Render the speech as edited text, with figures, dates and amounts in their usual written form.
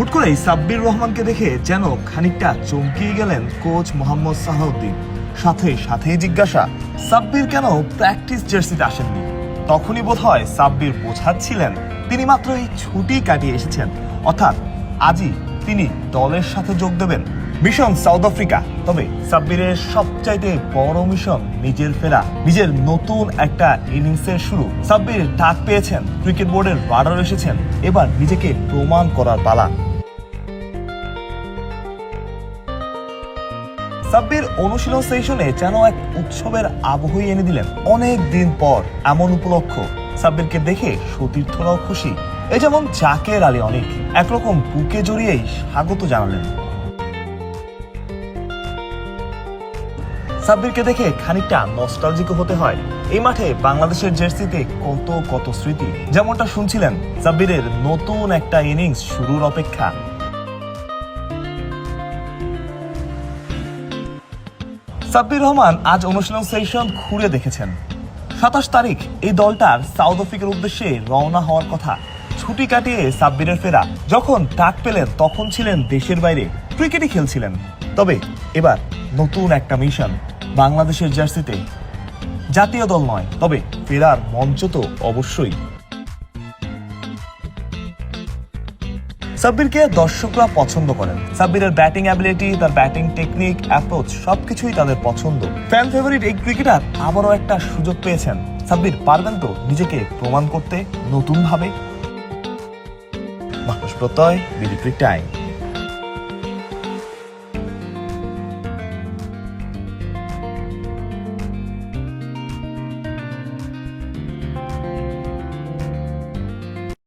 হুট করেই সাব্বির রহমানকে দেখে যেন খানিকটা চমকিয়ে গেলেন কোচ মোহাম্মদ সাহাউদ্দিন। সাথেই জিজ্ঞাসা, সাব্বির কেন প্র্যাকটিস জার্সিতে আসেননি? তখনই বোধহয় সাব্বির বোঝাচ্ছিলেন তিনি মাত্র এই ছুটি কাটিয়ে এসেছেন, অর্থাৎ আজই তিনি দলের সাথে যোগ দেবেন। মিশন সাউথ আফ্রিকা, তবে সাব্বিরের সবচাইতে বড় মিশন নিজের ফেরা, নিজের নতুন একটা ইনিংসের শুরু। সাব্বির ডাক পেয়েছেন, ক্রিকেট বোর্ডের রাডার এসেছেন, এবার নিজেকে প্রমাণ করার পালা। সাব্বির অনুশীলন সেশনে যেন এক উৎসবের আবহই এনে দিলেন। অনেক দিন পর এমন উপলক্ষ, সাব্বিরকে দেখে সতীর্থরাও খুশি। এই যেমন জাকের আলী অনেক একরকম বুকে জড়িয়েই স্বাগত জানালেন। সাব্বিরকে দেখে খানিকটা নস্টালজিক হতে হয়। এই মাঠে বাংলাদেশের জার্সিতে কত স্মৃতি। যেমনটা শুনছিলেন, সাব্বিরের নতুন একটা ইনিংস শুরুর অপেক্ষা। সাব্বির রহমান আজ অনুশীলন সেশন ঘুরে দেখেছেন। 27 তারিখ এই দলটার সাউথ আফ্রিকার উদ্দেশ্যে রওনা হওয়ার কথা। ছুটি কাটিয়ে সাব্বিরের ফেরা। যখন ডাক পেলেন তখন ছিলেন দেশের বাইরে, ক্রিকেটই খেলছিলেন। তবে এবার নতুন একটা মিশন, বাংলাদেশের জার্সিতে। জাতীয় দল নয়, তবে ফেরার মঞ্চ তো অবশ্যই। সাব্বিরকে দর্শকরা পছন্দ করেন। সাব্বিরের ব্যাটিং অ্যাবিলিটি, তার ব্যাটিং টেকনিক, অ্যাপ্রোচ সবকিছুই তাদের পছন্দ। ফ্যান ফেভারিট এই ক্রিকেটার আবারও একটা সুযোগ পেয়েছেন। সাব্বির পারবেন তো নিজেকে প্রমাণ করতে নতুন ভাবে? মাহফুজ প্রত্যয়, বিডি ক্রিক টাইম।